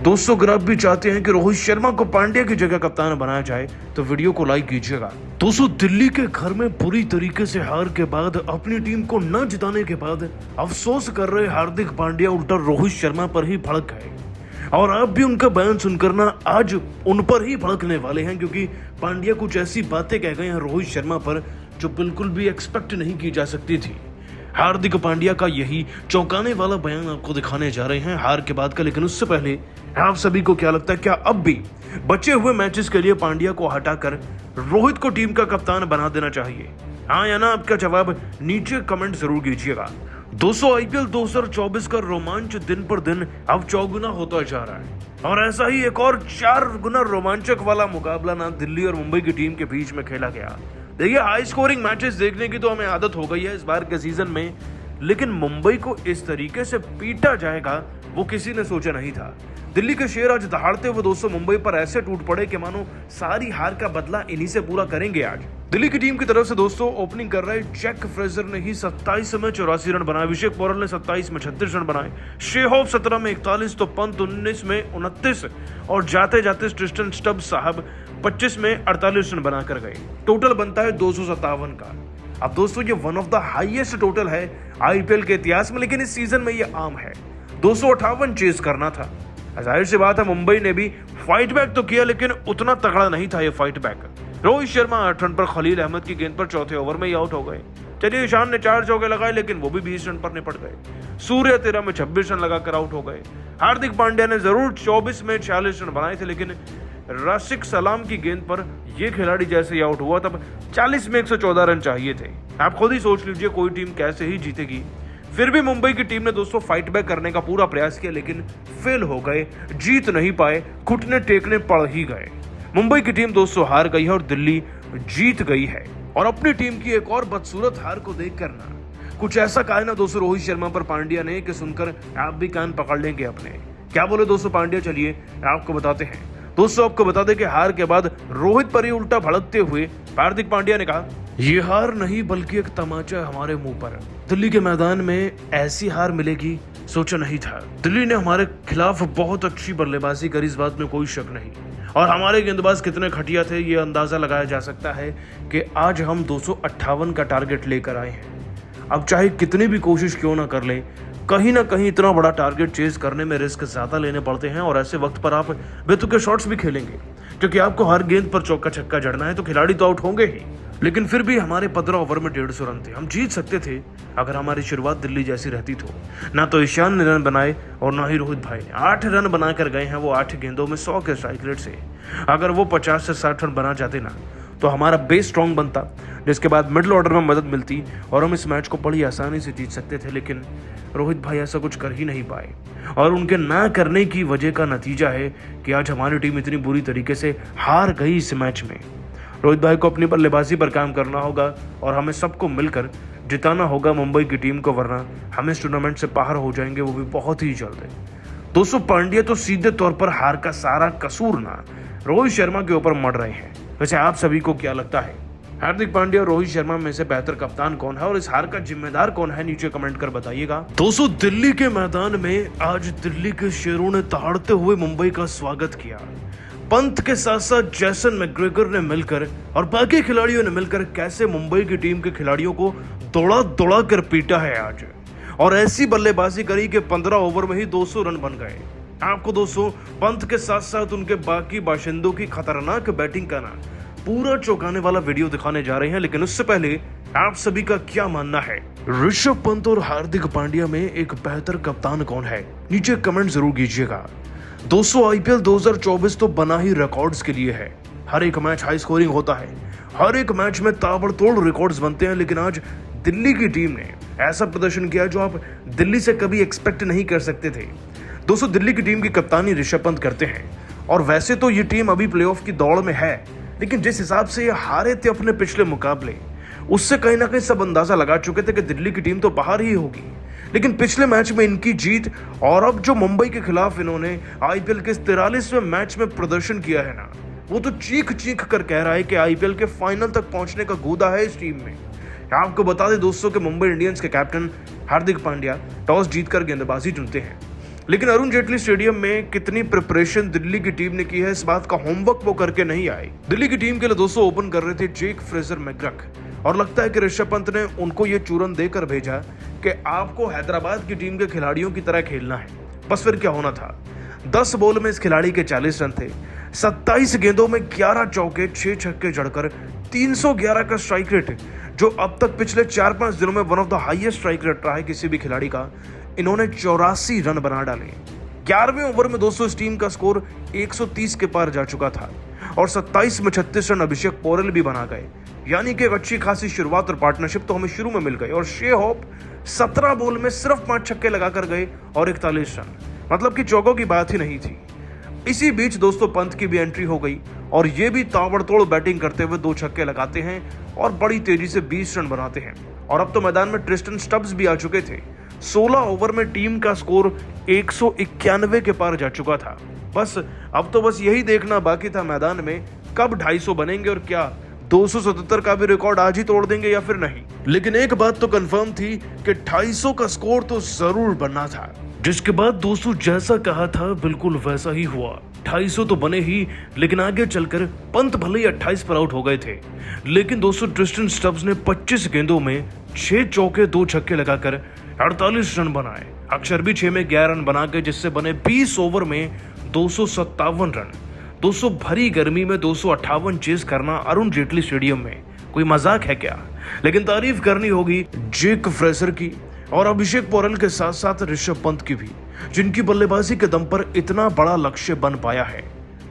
दोस्तों अगर आप भी चाहते हैं कि रोहित शर्मा को पांड्या की जगह कप्तान बनाया जाए तो वीडियो को लाइक कीजिएगा। दोस्तों दिल्ली के घर में बुरी तरीके से हार के बाद अपनी टीम को न जिताने के बाद अफसोस कर रहे हार्दिक पांड्या उल्टा रोहित शर्मा पर ही भड़क गए और आप भी उनका बयान सुनकर ना आज उन पर ही भड़कने वाले हैं, क्योंकि पांड्या कुछ ऐसी बातें कह गए हैं रोहित शर्मा पर जो बिल्कुल भी एक्सपेक्ट नहीं की जा सकती थी। हार्दिक पांड्या का यही चौंकाने वाला बयान आपको दिखाने जा रहे हैं हार के बाद का। लेकिन उससे पहले आप सभी को क्या लगता है, क्या अब भी बचे हुए मैचेस के लिए पांड्या को हटाकर रोहित को टीम का कप्तान बना देना चाहिए? हाँ या ना आपका जवाब नीचे कमेंट जरूर कीजिएगा। दोस्तों आईपीएल 2024 का रोमांच दिन पर दिन अब चौगुना होता जा रहा है और ऐसा ही एक और 4 गुना रोमांचक वाला मुकाबला ना दिल्ली और मुंबई की टीम के बीच में खेला गया। देखिए हाई स्कोरिंग मैचेस देखने की तो हमें आदत हो गई है इस बार के सीजन में, लेकिन मुंबई को इस तरीके से पीटा जाएगा वो किसी ने सोचा नहीं था। दिल्ली के शेर आज दहाड़ते हुए दोस्तों मुंबई पर ऐसे टूट पड़े कि मानो सारी हार का बदला इन्हीं से पूरा करेंगे। आज दिल्ली की टीम की तरफ से दोस्तों ओपनिंग कर रहे जैक फ्रेजर ने ही 27 में 84 रन बनाए, अभिषेक पोरल ने 27 में 36 रन बनाए, शेहोव 17 में 41 तो पंत 19 में 29 और जाते जाते ट्रिस्टन स्टब साहब 25 में 48 रन बनाकर गए। टोटल बनता है 257 का। अब दोस्तों ये one of the highest total है आईपीएल के इतिहास में, लेकिन इस सीजन में ये आम है। 258 चेज करना था। जाहिर सी बात है मुंबई ने भी फाइट बैक तो किया, लेकिन उतना तगड़ा नहीं था ये fight back. Rohit Sharma 8 run पर खलील अहमद की गेंद पर चौथे ओवर में ही आउट हो गए। चलिए ईशान ने 4 चौके लगाए, लेकिन वो भी 20 रन पर निपट गए। सूर्य 13 में 26 रन लगाकर आउट हो गए। हार्दिक पांड्या ने जरूर 24 में 46 रन बनाए थे, लेकिन राशिक सलाम की गेंद पर यह खिलाड़ी जैसे ही आउट हुआ तब 40 में 114 रन चाहिए थे। आप खुद ही सोच लीजिए कोई टीम कैसे ही जीतेगी। फिर भी मुंबई की टीम ने दोस्तों फाइट बैक करने का पूरा प्रयास किया, लेकिन फेल हो गए, जीत नहीं पाए, घुटने टेकने पड़ ही गए। मुंबई की टीम दोस्तों हार गई है और दिल्ली जीत गई है। और अपनी टीम की एक और बदसूरत हार को देख कर ना कुछ ऐसा कहा ना दोस्तों रोहित शर्मा पर पांड्या ने कि सुनकर आप भी कान पकड़ लेंगे अपने। क्या बोले दोस्तों पांड्या, चलिए आपको बताते हैं। दोस्तों आपको बता दें कि हार के बाद रोहित पर ही उल्टा भड़कते हुए हार्दिक पांड्या ने कहा, ये हार नहीं बल्कि एक तमाचा हमारे मुंह पर। दिल्ली के मैदान में ऐसी हार मिलेगी सोचा नहीं था। दिल्ली ने हमारे खिलाफ बहुत अच्छी बल्लेबाजी करी, इस बात में कोई शक नहीं, और हमारे गेंदबाज कितने खटिया थे ये अंदाजा लगाया जा सकता है कि आज हम 258 का टारगेट लेकर आए हैं। अब चाहे कितनी भी कोशिश क्यों ना कर ले, कहीं ना कहीं इतना बड़ा टारगेट चेज करने में रिस्क ज्यादा लेने पड़ते हैं और ऐसे वक्त पर आप बेतुके शॉट्स भी खेलेंगे, क्योंकि आपको हर गेंद पर चौका छक्का जड़ना है तो खिलाड़ी तो आउट होंगे ही। लेकिन फिर भी हमारे 15 ओवर में 150 रन थे, हम जीत सकते थे अगर हमारी शुरुआत दिल्ली जैसी रहती तो। ना तो ईशान ने रन बनाए और ना ही रोहित भाई ने। 8 रन बनाकर गए हैं वो 8 गेंदों में 100 के स्ट्राइक रेट से। अगर वो 50 से 60 रन बना जाते ना तो हमारा बेस स्ट्रॉन्ग बनता, जिसके बाद मिडिल ऑर्डर में मदद मिलती और हम इस मैच को बड़ी आसानी से जीत सकते थे। लेकिन रोहित भाई ऐसा कुछ कर ही नहीं पाए और उनके ना करने की वजह का नतीजा है कि आज हमारी टीम इतनी बुरी तरीके से हार गई इस मैच में। रोहित भाई को अपनी बल्लेबाजी पर काम करना होगा और हमें सबको मिलकर जिताना होगा मुंबई की टीम को, वरना हम इस टूर्नामेंट से बाहर हो जाएंगे, वो भी बहुत ही जल्द। दोस्तों पांड्या तो सीधे तौर पर हार का सारा कसूर ना रोहित शर्मा के ऊपर मढ़ रहे हैं। वैसे आप सभी को क्या लगता है, हार्दिक पांड्या और रोहित शर्मा में से बेहतर कप्तान कौन है और इस हार का जिम्मेदार कौन है? नीचे कमेंट कर बताइएगा। दोस्तों दिल्ली के मैदान में आज दिल्ली के शेरों ने दहाड़ते हुए मुंबई का स्वागत किया। पंत के साथ साथ जैसन मैकग्रेगर ने मिलकर और बाकी खिलाड़ियों ने मिलकर कैसे मुंबई की टीम के खिलाड़ियों को दौड़ा दौड़ा कर पीटा है आज, और ऐसी बल्लेबाजी करी कि 15 ओवर में ही 200 रन बन गए। आपको दोस्तों पंत के साथ साथ उनके बाकी बाशिंदों की खतरनाक बैटिंग का ना पूरा चौंकाने वाला वीडियो दिखाने जा रहे हैं, लेकिन उससे पहले आप सभी का क्या मानना है, ऋषभ पंत और हार्दिक पांड्या में एक बेहतर कप्तान कौन है? नीचे कमेंट जरूर कीजिएगा। दोस्तों आईपीएल 2024 तो बना ही रिकॉर्ड्स के लिए है। हर एक मैच हाई स्कोरिंग होता है, हर एक मैच में ताबड़तोड़ रिकॉर्ड्स बनते हैं, लेकिन आज दिल्ली की टीम ने ऐसा प्रदर्शन किया जो आप दिल्ली से कभी एक्सपेक्ट नहीं कर सकते थे। दोस्तों दिल्ली की टीम की कप्तानी ऋषभ पंत करते हैं और वैसे तो ये टीम अभी प्लेऑफ की दौड़ में है, लेकिन जिस हिसाब से ये हारे थे अपने पिछले मुकाबले, उससे कहीं ना कहीं सब अंदाजा लगा चुके थे कि दिल्ली की टीम तो बाहर ही होगी। लेकिन पिछले मैच में इनकी जीत और अब जो मुंबई के खिलाफ इन्होंने आईपीएल के 43वें मैच में प्रदर्शन किया है ना, वो तो चीख चीख कर कह रहा है कि आईपीएल के फाइनल तक पहुंचने का गूदा है इस टीम में। आपको बता दें दोस्तों कि मुंबई इंडियंस के कैप्टन हार्दिक पांड्या टॉस जीतकर गेंदबाजी चुनते हैं लेकिन अरुण जेटली स्टेडियम में कितनी प्रिपरेशन दिल्ली की टीम ने की है, इस बात का होमवर्क वो करके नहीं आए। दिल्ली की टीम के लिए दोस्तों ओपन कर रहे थे जैक फ्रेजर मैकग्रक, और लगता है कि ऋषभ पंत ने उनको ये चूरन देकर भेजा कि आपको हैदराबाद की टीम के खिलाड़ियों की तरह खेलना है। बस फिर क्या होना था, 10 बॉल में इस खिलाड़ी के 40 रन थे, 27 गेंदों में 11 चौके 6 छक्के जड़कर 311 का स्ट्राइक रेट, जो अब तक पिछले 4-5 दिनों में one of the highest strike rate रहा है किसी भी खिलाड़ी का। इन्होंने 84 रन बना डाले। 11वें ओवर में दोस्तों इस टीम का स्कोर 130 के पार जा चुका था और 27 में 36 रन अभिषेक पोरेल भी बना गए। यानी कि एक अच्छी खासी शुरुआत और पार्टनरशिप तो हमें शुरू में मिल गई। और शे होप 17 बॉल में सिर्फ 5 छक्के लगाकर गए और 41 रन, मतलब कि चौकों की बात ही नहीं थी। इसी बीच दोस्तों पंत की भी एंट्री हो गई और ये भी ताबड़तोड़ बैटिंग करते हुए 2 छक्के लगाते हैं और बड़ी तेजी से 20 रन बनाते हैं। और अब तो मैदान में ट्रिस्टन स्टब्स भी आ चुके थे। 16 ओवर में टीम का स्कोर 191 के पार जा चुका था। अब तो यही देखना बाकी था मैदान में कब 250 बनेंगे और क्या 277 का भी रिकॉर्ड आज ही तोड़ देंगे या फिर नहीं। लेकिन एक बात तो कंफर्म थी कि 250 का स्कोर तो जरूर बनना था, जिसके बाद दोस्तों जैसा कहा था बिल्कुल वैसा ही हुआ। 250 तो बने ही, लेकिन आगे चलकर पंत भले ही 28 पर आउट हो गए थे, लेकिन दोस्तों ट्रिस्टन स्टब्स ने 25 गेंदों में 6 चौके 2 छक्के लगाकर 48 रन बनाए। अक्षर भी 6 में 11 रन बना गए, जिससे बने 20 ओवर में 257 रन। दोस्तों भरी गर्मी में 258 चेस करना अरुण जेटली स्टेडियम में कोई मजाक है क्या? लेकिन तारीफ करनी होगी जैक फ्रेजर की और अभिषेक पोरेल के साथ साथ ऋषभ पंत की भी, जिनकी बल्लेबाजी के दम पर इतना बड़ा लक्ष्य बन पाया है।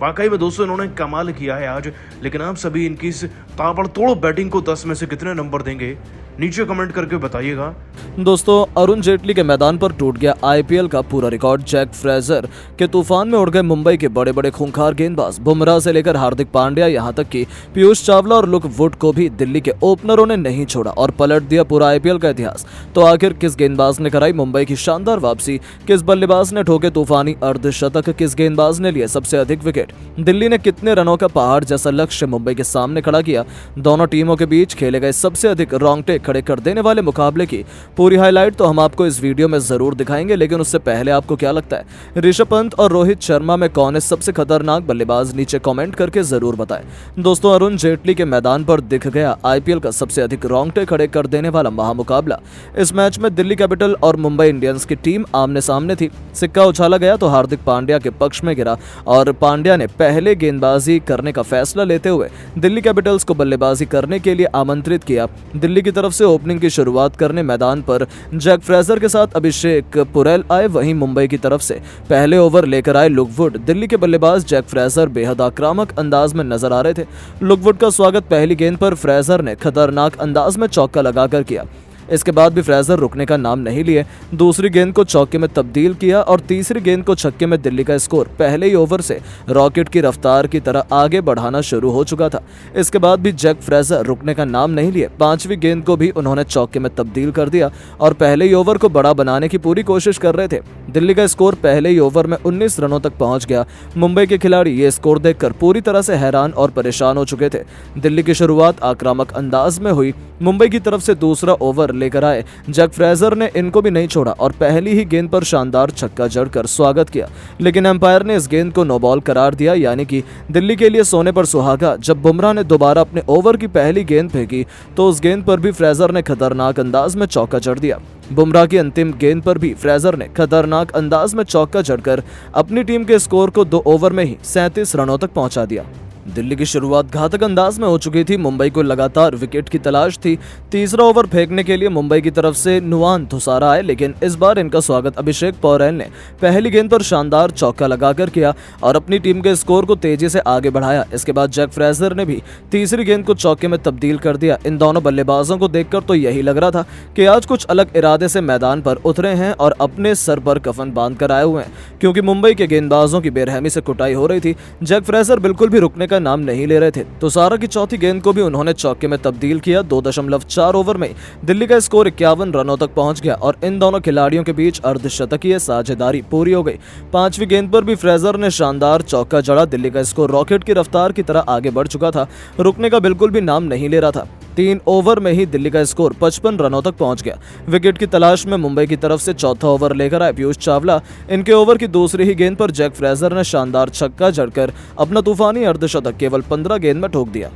वाकई में दोस्तों इन्होंने कमाल किया है आज। लेकिन आप सभी इनकी इस ताबड़तोड़ बैटिंग को 10 में से कितने नंबर देंगे, नीचे कमेंट करके बताइएगा। दोस्तों अरुण जेटली के मैदान पर टूट गया आईपीएल का पूरा रिकॉर्ड। जैक फ्रेजर के तूफान में उड़ गए मुंबई के बड़े बड़े खूंखार गेंदबाज। बुमराह से लेकर हार्दिक पांड्या, यहां तक कि पीयूष चावला और लुक वुड को भी दिल्ली के ओपनरों ने नहीं छोड़ा और पलट दिया पूरा आईपीएल का इतिहास। तो आखिर किस गेंदबाज ने कराई मुंबई की शानदार वापसी, किस बल्लेबाज ने ठोके तूफानी अर्धशतक, किस गेंदबाज ने लिए सबसे अधिक विकेट, दिल्ली ने कितने रनों का पहाड़ जैसा लक्ष्य मुंबई के सामने खड़ा किया, दोनों टीमों के बीच खेले गए सबसे अधिक रोंगटे खड़े कर देने वाले मुकाबले की पूरी हाईलाइट तो हम आपको इस वीडियो में जरूर दिखाएंगे। लेकिन उससे पहले आपको क्या लगता है ऋषभ पंत और रोहित शर्मा में कौन है सबसे खतरनाक बल्लेबाज, नीचे कमेंट करके जरूर बताएं। दोस्तों अरुण जेटली के मैदान पर दिख गया आईपीएल का सबसे अधिक रोंगटे खड़े कर देने वाला महामुकाबला। इस मैच में दिल्ली कैपिटल और मुंबई इंडियंस की टीम आमने सामने थी। सिक्का उछाला गया तो हार्दिक पांड्या के पक्ष में गिरा और पांड्या ने पहले गेंदबाजी करने का फैसला लेते हुए दिल्ली कैपिटल्स को बल्लेबाजी करने के लिए आमंत्रित किया। दिल्ली की तरफ से ओपनिंग की शुरुआत करने मैदान पर जैक फ्रेजर के साथ अभिषेक पोरेल आए। वहीं मुंबई की तरफ से पहले ओवर लेकर आए लुक वुड। दिल्ली के बल्लेबाज जैक फ्रेजर बेहद आक्रामक अंदाज में नजर आ रहे थे। लुक वुड का स्वागत पहली गेंद पर फ्रेजर ने खतरनाक अंदाज में चौका लगाकर किया। इसके बाद भी फ्रेजर रुकने का नाम नहीं लिए, दूसरी गेंद को चौके में तब्दील किया और तीसरी गेंद को छक्के में दिल्ली का स्कोर पहले ही ओवर से रॉकेट की रफ्तार की तरह आगे बढ़ाना शुरू हो चुका था। इसके बाद भी जैक फ्रेजर रुकने का नाम नहीं लिए, पांचवी गेंद को भी उन्होंने चौके में तब्दील कर दिया और पहले ही ओवर को बड़ा बनाने की पूरी कोशिश कर रहे थे। दिल्ली का स्कोर पहले ही ओवर में 19 रनों तक पहुंच गया। मुंबई के खिलाड़ी ये स्कोर देखकर पूरी तरह से हैरान और परेशान हो चुके थे। दिल्ली की शुरुआत आक्रामक अंदाज में हुई। मुंबई की तरफ से दूसरा ओवर लेकर आए जैक फ्रेजर ने इनको भी नहीं छोड़ा और पहली ही गेंद पर शानदार छक्का जड़कर स्वागत किया। लेकिन एम्पायर ने इस गेंद को नो बॉल करार दिया, यानी कि दिल्ली के लिए सोने पर सुहागा। जब बुमराह ने दोबारा अपने ओवर की पहली गेंद फेंकी तो उस गेंद पर भी फ्रेजर ने खतरनाक अंदाज में चौका जड़ दिया। बुमराह की अंतिम गेंद पर भी फ्रेजर ने खतरनाक अंदाज में चौका जड़कर अपनी टीम के स्कोर को 2 ओवर में ही 37 रनों तक पहुंचा दिया। दिल्ली की शुरुआत घातक अंदाज में हो चुकी थी। मुंबई को लगातार विकेट की तलाश थी। तीसरा ओवर फेंकने के लिए मुंबई की तरफ से नुआन थुसारा आए, लेकिन इस बार इनका स्वागत अभिषेक पोरेल ने पहली गेंद पर शानदार चौका लगाकर किया और अपनी टीम के स्कोर को तेजी से आगे बढ़ाया। इसके बाद जैक फ्रेजर ने भी तीसरी गेंद को चौके में तब्दील कर दिया। इन दोनों बल्लेबाजों को देखकर तो यही लग रहा था कि आज कुछ अलग इरादे से मैदान पर उतरे हैं और अपने सर पर कफन बांध कर आए हुए हैं, क्योंकि मुंबई के गेंदबाजों की बेरहमी से कुटाई हो रही थी। जैक फ्रेजर बिल्कुल भी रुकने का नाम नहीं ले रहे थे। तुषारा की चौथी गेंद को भी उन्होंने चौके में तब्दील किया। 2.4 ओवर में दिल्ली का स्कोर 51 रनों तक पहुंच गया और इन दोनों खिलाड़ियों के बीच अर्धशतकीय साझेदारी पूरी हो गई। पांचवी गेंद पर भी फ्रेजर ने शानदार चौका जड़ा। दिल्ली का स्कोर रॉकेट की रफ्तार की तरह आगे बढ़ चुका था, रुकने का बिल्कुल भी नाम नहीं ले रहा था। 3 ओवर में ही दिल्ली का स्कोर 55 रनों तक पहुंच गया। विकेट की तलाश में मुंबई की तरफ से चौथा ओवर लेकर आए पीयूष चावला। इनके ओवर की दूसरी ही गेंद पर जैक फ्रेजर ने शानदार छक्का जड़कर अपना तूफानी अर्धशतक केवल 15 गेंद में ठोक दिया।